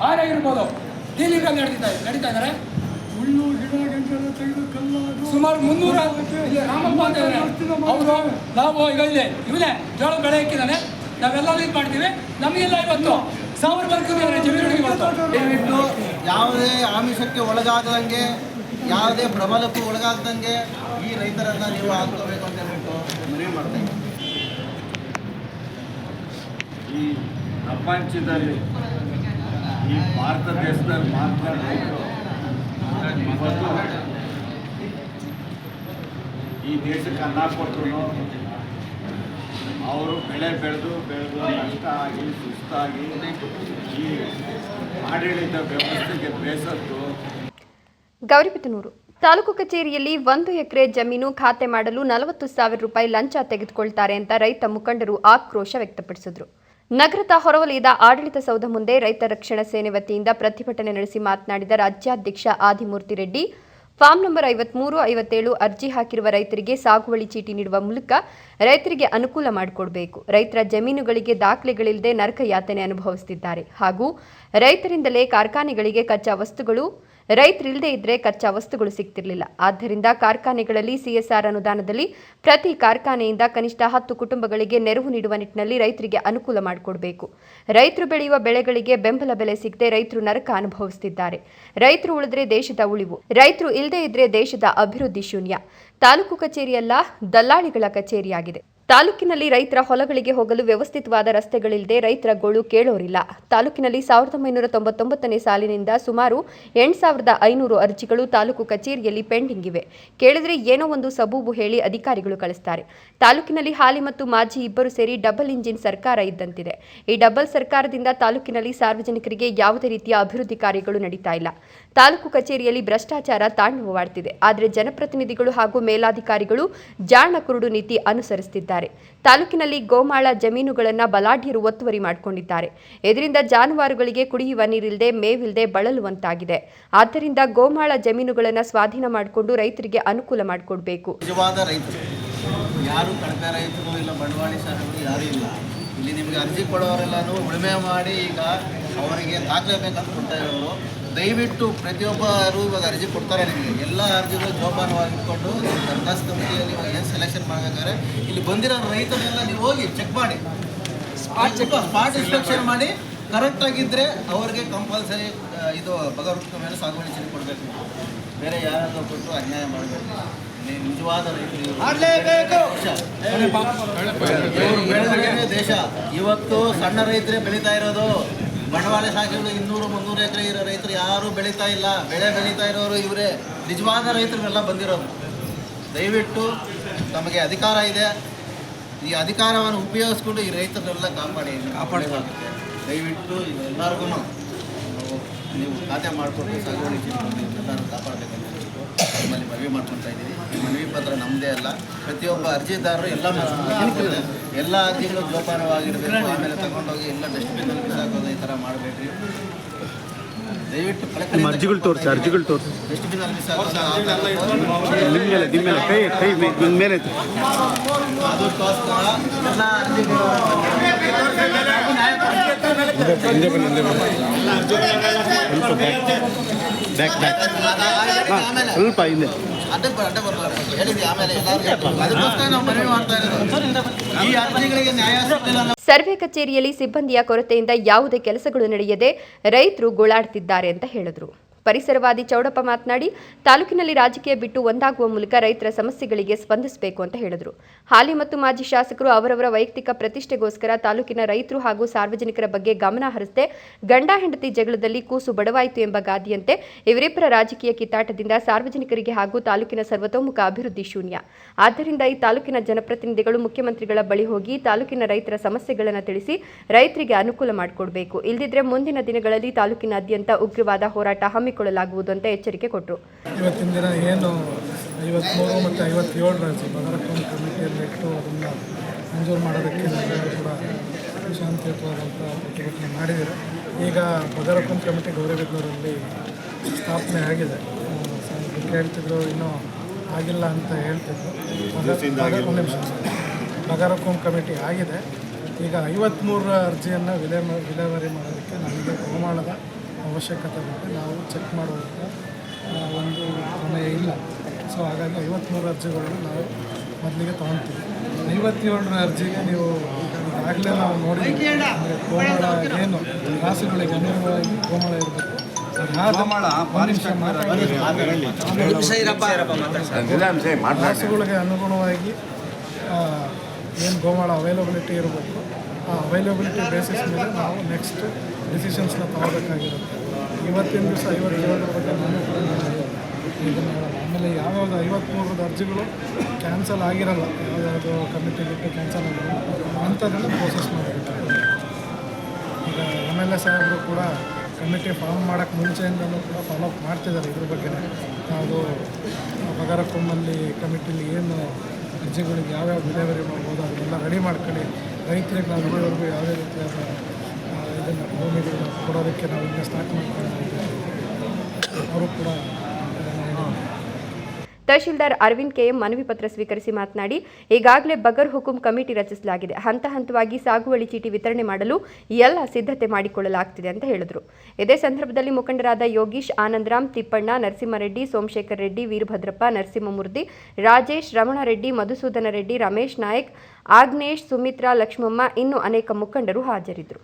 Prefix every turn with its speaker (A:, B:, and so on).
A: ಆನೆ ಇರ್ಬೋದು, ದಿಲ್ಲಿಗಳಲ್ಲಿ ನಡೀತಾ ಇದ್ದಾರೆ.
B: ಹುಲ್ಲು ಗಿಡ ಗಂಟೆಲ್ಲ ತೆಗೆದು ಕಲ್ಲು
A: ಸುಮಾರು 300 ರಾಮಪ್ಪ ಅಂತ ಇದ್ದಾರೆ ಅವರು. ನಾವು ಈಗ ಇವನೇ ಜೋಳ ಬೆಳೆ ಹಾಕಿದ್ದಾನೆ, ನಾವೆಲ್ಲ ಇದು ಮಾಡ್ತೀವಿ. ನಮಗೆಲ್ಲ 50,000 ಬರ್ತಿದ್ದಾರೆ ಜಮೀನುಗಳಿಗೆ ಬಂತು.
C: ದಯವಿಟ್ಟು ಯಾವುದೇ ಆಮಿಷಕ್ಕೆ ಒಳಗಾಗದಂಗೆ, ಯಾವುದೇ ಪ್ರಬಲಕ್ಕೂ ಒಳಗಾಗದಂಗೆ ಈ ರೈತರನ್ನು ನೀವು ಹಾಕೋಬೇಕು ಅಂತ ಹೇಳ್ಬಿಟ್ಟು ಮನವಿ ಮಾಡ್ತೇವೆ.
D: ಈ ಪ್ರಪಂಚದಲ್ಲಿ, ಈ ಭಾರತ ದೇಶದಲ್ಲಿ ಮಾತ್ರ ರೈತರು ಇವತ್ತು ಈ ದೇಶಕ್ಕೆ ಅನ್ನ ಕೊಟ್ಟರು. ಅವರು ಬೆಳೆ ಬೆಳೆದು ನಷ್ಟ ಆಗಿ ಸುಸ್ತಾಗಿ ಈ ಆಡಳಿತ ವ್ಯವಸ್ಥೆಗೆ ಬೇಸತ್ತು.
E: ಗೌರಿಬಿದನೂರು ತಾಲೂಕು ಕಚೇರಿಯಲ್ಲಿ 1 ಎಕರೆ ಜಮೀನು ಖಾತೆ ಮಾಡಲು 40,000 ರೂಪಾಯಿ ಲಂಚ ತೆಗೆದುಕೊಳ್ತಾರೆ ಅಂತ ರೈತ ಮುಖಂಡರು ಆಕ್ರೋಶ ವ್ಯಕ್ತಪಡಿಸಿದರು. ನಗರದ ಹೊರವಲಯದ ಆಡಳಿತ ಸೌಧ ಮುಂದೆ ರೈತ ರಕ್ಷಣಾ ಸೇನೆ ವತಿಯಿಂದ ಪ್ರತಿಭಟನೆ ನಡೆಸಿ ಮಾತನಾಡಿದ ರಾಜ್ಯಾಧ್ಯಕ್ಷ ಆದಿಮೂರ್ತಿ ರೆಡ್ಡಿ, ಫಾರ್ಮ್ ನಂಬರ್ 53, 57 ಅರ್ಜಿ ಹಾಕಿರುವ ರೈತರಿಗೆ ಸಾಗುವಳಿ ಚೀಟಿ ನೀಡುವ ಮೂಲಕ ರೈತರಿಗೆ ಅನುಕೂಲ ಮಾಡಿಕೊಡಬೇಕು. ರೈತರ ಜಮೀನುಗಳಿಗೆ ದಾಖಲೆಗಳಿಲ್ಲದೆ ನರಕ ಯಾತನೆ ಅನುಭವಿಸುತ್ತಿದ್ದಾರೆ ಹಾಗೂ ರೈತರಿಂದಲೇ ಕಾರ್ಖಾನೆಗಳಿಗೆ ಕಚ್ಚಾ ವಸ್ತುಗಳು, ರೈತರಿಲ್ಲದೆ ಇದ್ರೆ ಕಚ್ಚಾ ವಸ್ತುಗಳು ಸಿಗ್ತಿರಲಿಲ್ಲ. ಆದ್ದರಿಂದ ಕಾರ್ಖಾನೆಗಳಲ್ಲಿ ಸಿಎಸ್ಆರ್ ಅನುದಾನದಲ್ಲಿ ಪ್ರತಿ ಕಾರ್ಖಾನೆಯಿಂದ ಕನಿಷ್ಠ 10 ಕುಟುಂಬಗಳಿಗೆ ನೆರವು ನೀಡುವ ನಿಟ್ಟಿನಲ್ಲಿ ರೈತರಿಗೆ ಅನುಕೂಲ ಮಾಡಿಕೊಡಬೇಕು. ರೈತರು ಬೆಳೆಯುವ ಬೆಳೆಗಳಿಗೆ ಬೆಂಬಲ ಬೆಲೆ ಸಿಗದೆ ರೈತರು ನರಕ ಅನುಭವಿಸುತ್ತಿದ್ದಾರೆ. ರೈತರು ಉಳಿದ್ರೆ ದೇಶದ ಉಳಿವು, ರೈತರು ಇಲ್ಲದೆ ಇದ್ರೆ ದೇಶದ ಅಭಿವೃದ್ಧಿ ಶೂನ್ಯ. ತಾಲೂಕು ಕಚೇರಿಯಲ್ಲ, ದಲ್ಲಾಳಿಗಳ ಕಚೇರಿಯಾಗಿದೆ. ತಾಲೂಕಿನಲ್ಲಿ ರೈತರ ಹೊಲಗಳಿಗೆ ಹೋಗಲು ವ್ಯವಸ್ಥಿತವಾದ ರಸ್ತೆಗಳಿಲ್ಲದೆ ರೈತರ ಗೋಳು ಕೇಳೋರಿಲ್ಲ. ತಾಲೂಕಿನಲ್ಲಿ 1999ನೇ ಸಾಲಿನಿಂದ ಸುಮಾರು 8,500 ಅರ್ಜಿಗಳು ತಾಲೂಕು ಕಚೇರಿಯಲ್ಲಿ ಪೆಂಡಿಂಗ್ ಇವೆ. ಕೇಳಿದ್ರೆ ಏನೋ ಒಂದು ಸಬೂಬು ಹೇಳಿ ಅಧಿಕಾರಿಗಳು ಕಳಿಸ್ತಾರೆ. ತಾಲೂಕಿನಲ್ಲಿ ಹಾಲಿ ಮತ್ತು ಮಾಜಿ ಇಬ್ಬರು ಸೇರಿ ಡಬಲ್ ಇಂಜಿನ್ ಸರ್ಕಾರ ಇದ್ದಂತಿದೆ. ಈ ಡಬಲ್ ಸರ್ಕಾರದಿಂದ ತಾಲೂಕಿನಲ್ಲಿ ಸಾರ್ವಜನಿಕರಿಗೆ ಯಾವುದೇ ರೀತಿಯ ಅಭಿವೃದ್ಧಿ ಕಾರ್ಯಗಳು ನಡೀತಾ ಇಲ್ಲ. ತಾಲೂಕು ಕಚೇರಿಯಲ್ಲಿ ಭ್ರಷ್ಟಾಚಾರ ತಾಂಡವವಾಡ್ತಿದೆ. ಆದರೆ ಜನಪ್ರತಿನಿಧಿಗಳು ಹಾಗೂ ಮೇಲಾಧಿಕಾರಿಗಳು ಜಾಣ ಕುರುಡು ನೀತಿ ಅನುಸರಿಸುತ್ತಿದ್ದಾರೆ. ತಾಲೂಕಿನಲ್ಲಿ ಗೋಮಾಳ ಜಮೀನುಗಳನ್ನು ಬಲಾಢ್ಯರು ಒತ್ತುವರಿ ಮಾಡಿಕೊಂಡಿದ್ದಾರೆ. ಇದರಿಂದ ಜಾನುವಾರುಗಳಿಗೆ ಕುಡಿಯುವ ನೀರಿಲ್ಲದೆ ಮೇವಿಲ್ಲದೆ ಬಳಲುವಂತಾಗಿದೆ. ಆದ್ದರಿಂದ ಗೋಮಾಳ ಜಮೀನುಗಳನ್ನು ಸ್ವಾಧೀನ ಮಾಡಿಕೊಂಡು ರೈತರಿಗೆ ಅನುಕೂಲ ಮಾಡಿಕೊಡಬೇಕು.
C: ನಿಜವಾದ ರೈತರು ಯಾರು ಕಡಿಮೆ ರೈತರು ಇಲ್ಲ, ಬಂಡವಾಳ ಶಾಲೆಗಳು ಯಾರೂ ಇಲ್ಲ. ಇಲ್ಲಿ ನಿಮಗೆ ಅರ್ಜಿ ಕೊಡೋರೆಲ್ಲನೂ ಉಳುಮೆ ಮಾಡಿ ಈಗ ಅವರಿಗೆ ದಾಖಲೆ ಬೇಕಂತ ಕೊಡ್ತಾ ಇರೋರು. ದಯವಿಟ್ಟು ಪ್ರತಿಯೊಬ್ಬರು ಇವಾಗ ಅರ್ಜಿ ಕೊಡ್ತಾರೆ. ನಿಮಗೆ ಎಲ್ಲ ಅರ್ಜಿಗಳು ಜೋಪಾನವಾಗಿಟ್ಕೊಂಡು ದರಖಾಸ್ತು ಸಮಿತಿಯಲ್ಲಿ ಏನು ಸೆಲೆಕ್ಷನ್ ಮಾಡಬೇಕಾದ್ರೆ ಇಲ್ಲಿ ಬಂದಿರೋ ರೈತರೆಲ್ಲ ನೀವು ಹೋಗಿ ಚೆಕ್ ಮಾಡಿ, ಸ್ಪಾಟ್ ಇನ್ಸ್ಪೆಕ್ಷನ್ ಮಾಡಿ ಕರೆಕ್ಟಾಗಿದ್ದರೆ ಅವ್ರಿಗೆ ಕಂಪಲ್ಸರಿ ಇದು ಬಗರ್ವೃತ್ತ ಮೇಲೆ ಸಾಗುವಳಿ ಚೀಟಿ ಕೊಡಬೇಕು. ಬೇರೆ ಯಾರಾದರೂ ಕೊಟ್ಟು ಅನ್ಯಾಯ ಮಾಡಬೇಕು. ನಿಜವಾದ ರೈತರು ಬೆಳೆದ್ರೆ ದೇಶ. ಇವತ್ತು ಸಣ್ಣ ರೈತರೇ ಬೆಳೀತಾ ಇರೋದು. ಬಂಡವಾಳ ಶಾಖೆಗಳು 200-300 ಎಕರೆ ಇರೋ ರೈತರು ಯಾರೂ ಬೆಳೀತಾ ಇಲ್ಲ. ಬೆಳೆ ಬೆಳೀತಾ ಇರೋರು ಇವರೇ, ನಿಜವಾದ ರೈತರೆಲ್ಲ ಬಂದಿರೋದು. ದಯವಿಟ್ಟು ನಮಗೆ ಅಧಿಕಾರ ಇದೆ, ಈ ಅಧಿಕಾರವನ್ನು ಉಪಯೋಗಿಸ್ಕೊಂಡು ಈ ರೈತರನ್ನೆಲ್ಲ ಕಾಪಾಡಬೇಕಾಗುತ್ತೆ. ದಯವಿಟ್ಟು ಎಲ್ಲರಿಗೂ ನೀವು ಖಾತೆ ಮಾಡಿಕೊಂಡು ಸಾಗುವಳಿ ಎಲ್ಲರೂ ಕಾಪಾಡಬೇಕಂತ ನಿಮ್ಮಲ್ಲಿ ಮನವಿ ಮಾಡ್ಕೊಳ್ತಾ ಇದ್ದೀವಿ. ಈ ಮನವಿ ಪತ್ರ ನಮ್ಮದೇ ಅಲ್ಲ, ಪ್ರತಿಯೊಬ್ಬ ಅರ್ಜಿದಾರರು ಎಲ್ಲ ಅರ್ಜಿಗಳು ಜೋಪಾನವಾಗಿರಬೇಕು. ಆಮೇಲೆ ತಗೊಂಡೋಗಿ ಎಲ್ಲ ಡಸ್ಟ್ಬಿನ್ನಲ್ಲಿ ಬಿಸಾಕೋದು ಈ ಥರ ಮಾಡಬೇಡ್ರಿ. ದಯವಿಟ್ಟು
F: ಅರ್ಜಿಗಳು ತೋರಿಸಿ
C: ಡಸ್ಟ್ಬಿನ್ನಲ್ಲಿ ಬಿಸಾಕೋದು ಅದಕ್ಕೋಸ್ಕರ ಎಲ್ಲ ಅರ್ಜಿಗಳು
F: ಸ್ವಲ್ಪ ಹಿಂದೆ
C: ಅಡ್ಡ ಬರಬಾರ್ದು ಹೇಳಿದ್ವಿ. ಆಮೇಲೆ ಅದಕ್ಕೋಸ್ಕರ ನಾವು ಮನವಿ ಮಾಡ್ತಾ ಇರೋದು, ಈ ಅರ್ಜಿಗಳಿಗೆ ನ್ಯಾಯ ಸಿಗಲಿಲ್ಲ.
E: ಸರ್ವೆ ಕಚೇರಿಯಲ್ಲಿ ಸಿಬ್ಬಂದಿಯ ಕೊರತೆಯಿಂದ ಯಾವುದೇ ಕೆಲಸಗಳು ನಡೆಯದೆ ರೈತರು ಗೋಳಾಡ್ತಿದ್ದಾರೆ ಅಂತ ಹೇಳಿದರು. ಪರಿಸರವಾದಿ ಚೌಡಪ್ಪ ಮಾತನಾಡಿ, ತಾಲೂಕಿನಲ್ಲಿ ರಾಜಕೀಯ ಬಿಟ್ಟು ಒಂದಾಗುವ ಮೂಲಕ ರೈತರ ಸಮಸ್ಯೆಗಳಿಗೆ ಸ್ಪಂದಿಸಬೇಕು ಅಂತ ಹೇಳಿದರು. ಹಾಲಿ ಮತ್ತು ಮಾಜಿ ಶಾಸಕರು ಅವರವರ ವೈಯಕ್ತಿಕ ಪ್ರತಿಷ್ಠೆಗೋಸ್ಕರ ತಾಲೂಕಿನ ರೈತರು ಹಾಗೂ ಸಾರ್ವಜನಿಕರ ಬಗ್ಗೆ ಗಮನ ಹರಿಸದೆ ಗಂಡ ಹೆಂಡತಿ ಜಗಳದಲ್ಲಿ ಕೂಸು ಬಡವಾಯಿತು ಎಂಬ ಗಾದೆಯಂತೆ ಇವರಿಬ್ಬರ ರಾಜಕೀಯ ಕಿತ್ತಾಟದಿಂದ ಸಾರ್ವಜನಿಕರಿಗೆ ಹಾಗೂ ತಾಲೂಕಿನ ಸರ್ವತೋಮುಖ ಅಭಿವೃದ್ಧಿ ಶೂನ್ಯ. ಆದ್ದರಿಂದ ಈ ತಾಲೂಕಿನ ಜನಪ್ರತಿನಿಧಿಗಳು ಮುಖ್ಯಮಂತ್ರಿಗಳ ಬಳಿ ಹೋಗಿ ತಾಲೂಕಿನ ರೈತರ ಸಮಸ್ಯೆಗಳನ್ನು ತಿಳಿಸಿ ರೈತರಿಗೆ ಅನುಕೂಲ ಮಾಡಿಕೊಡಬೇಕು. ಇಲ್ಲದಿದ್ದರೆ ಮುಂದಿನ ದಿನಗಳಲ್ಲಿ ತಾಲೂಕಿನಾದ್ಯಂತ ಉಗ್ರವಾದ ಹೋರಾಟ ಹಮ್ಮಿಕೊಳ್ಳಲಾಗುವುದು ಅಂತ ಎಚ್ಚರಿಕೆ ಕೊಟ್ಟರು.
B: ಇವತ್ತಿನ ದಿನ ಏನು 53 ಮತ್ತು 57 ರಾಜ್ಯ ಬಗರಕೊಂ ಕಮಿಟಿಯಲ್ಲಿ ಇಟ್ಟು ಅದನ್ನು ಮಂಜೂರು ಮಾಡೋದಕ್ಕೆ ಕೂಡ ಶಾಂತಿಯುತವಾದಂಥ ಪ್ರತಿಭಟನೆ ಮಾಡಿದ್ದಾರೆ. ಈಗ ಬಗರಕೊಂ ಕಮಿಟಿ ಗೌರಿಬಿದನೂರಲ್ಲಿ ಸ್ಥಾಪನೆ ಆಗಿದೆ. ಹೇಳ್ತಿದ್ರು ಇನ್ನೂ ಆಗಿಲ್ಲ ಅಂತ ಹೇಳ್ತಿದ್ರು. ಒಂದು ನಿಮಿಷ, ಬಗರಕೊಂ ಕಮಿಟಿ ಆಗಿದೆ. ಈಗ 53 ಅರ್ಜಿಯನ್ನು ವಿಲೇವಾರಿ ಮಾಡೋದಕ್ಕೆ ನಮಗೆ ಗೋಮಾಳದ ಅವಶ್ಯಕತೆ ಬಗ್ಗೆ ನಾವು ಚೆಕ್ ಮಾಡುವಂಥ ಒಂದು ಸಮಯ ಇಲ್ಲ. ಸೊ ಹಾಗಾಗಿ 53 ಅರ್ಜಿಗಳನ್ನು ನಾವು ಮೊದಲಿಗೆ ತೊಗೊತೀವಿ. 57ರ ಅರ್ಜಿಗೆ ನೀವು ಈಗಾಗಲೇ ನಾವು ನೋಡಿದ್ದೀವಿ. ಅಂದರೆ ಗೋಮಾಳ ಏನು ರಾಸುಗಳಿಗೆ ಅನುಗುಣವಾಗಿ ಗೋಮಾಳ ಇರಬೇಕು. ರಾಸುಗಳಿಗೆ ಅನುಗುಣವಾಗಿ ಏನು ಗೋಮಾಳ ಅವೈಲಬಿಲಿಟಿ ಇರಬೇಕು, ಆ ಅವೈಲಬಿಲಿಟಿ ಬೇಸಿಸ್ ಮೇಲೆ ನಾವು ನೆಕ್ಸ್ಟ್ ಡಿಸಿಷನ್ಸ್ನ ತಗೋಬೇಕಾಗಿರುತ್ತೆ. ಇವತ್ತಿನ ದಿವಸ 57ರ ಬಗ್ಗೆ ನಾನು ಕೂಡ ಇದನ್ನು ಹೇಳೋಣ. ಆಮೇಲೆ ಯಾವ್ಯಾವುದು 53 ಅರ್ಜಿಗಳು ಕ್ಯಾನ್ಸಲ್ ಆಗಿರಲ್ಲ, ಯಾವುದಾದ್ರು ಕಮಿಟಿ ಬಿಟ್ಟು ಕ್ಯಾನ್ಸಲ್ ಆಗಿರಲ್ಲ, ಅಂಥದ್ದನ್ನು ಪ್ರೋಸೆಸ್ ಮಾಡಬೇಕು. ಈಗ MLA ಸಾಹೇಬರು ಕೂಡ ಕಮಿಟಿ ಫಾರ್ಮ್ ಮಾಡೋಕ್ಕೆ ಮುಂಚೆಯಿಂದಲೂ ಕೂಡ ಫಾಲೋಅಪ್ ಮಾಡ್ತಿದ್ದಾರೆ ಇದ್ರ ಬಗ್ಗೆ. ನಾವು ಬಗರಕೊಮ್ಮಲ್ಲಿ ಕಮಿಟಿಲಿ ಏನು ಅರ್ಜಿಗಳಿಗೆ ಯಾವ್ಯಾವ ಡೆಲಿವರಿ ಮಾಡ್ಬೋದು ಅದನ್ನೆಲ್ಲ ರೆಡಿ ಮಾಡ್ಕೊಂಡು ರೈತರಿಗೆ ನಾವು ಇಲ್ಲಿವರೆಗೂ ಯಾವುದೇ ರೀತಿಯಾದ ಇದನ್ನು ಭೂಮಿಗಳನ್ನ ಕೊಡೋದಕ್ಕೆ ನಾವು ಇನ್ನೂ ಸ್ಟಾರ್ಟ್ ಮಾಡ್ಕೊಂಡಿದ್ದೀವಿ. ಅವರು ಕೂಡ
E: ತಹಶೀಲ್ದಾರ್ ಅರವಿಂದ್ ಕೆಎಂ ಮನವಿ ಪತ್ರ ಸ್ವೀಕರಿಸಿ ಮಾತನಾಡಿ, ಈಗಾಗಲೇ ಬಗರ್ ಹುಕುಂ ಕಮಿಟಿ ರಚಿಸಲಾಗಿದೆ. ಹಂತ ಹಂತವಾಗಿ ಸಾಗುವಳಿ ಚೀಟಿ ವಿತರಣೆ ಮಾಡಲು ಎಲ್ಲ ಸಿದ್ಧತೆ ಮಾಡಿಕೊಳ್ಳಲಾಗುತ್ತಿದೆ ಅಂತ ಹೇಳಿದರು. ಇದೇ ಸಂದರ್ಭದಲ್ಲಿ ಮುಖಂಡರಾದ ಯೋಗೀಶ್, ಆನಂದರಾಮ್, ತಿಪ್ಪಣ್ಣ, ನರಸಿಂಹರೆಡ್ಡಿ, ಸೋಮಶೇಖರ್ ರೆಡ್ಡಿ, ವೀರಭದ್ರಪ್ಪ, ನರಸಿಂಹಮೂರ್ತಿ, ರಾಜೇಶ್, ರಮಣರೆಡ್ಡಿ, ಮಧುಸೂದನ ರೆಡ್ಡಿ, ರಮೇಶ್ ನಾಯಕ್, ಆಗ್ನೇಶ್, ಸುಮಿತ್ರಾ, ಲಕ್ಷ್ಮಮ್ಮ ಇನ್ನೂ ಅನೇಕ ಮುಖಂಡರು ಹಾಜರಿದ್ದರು.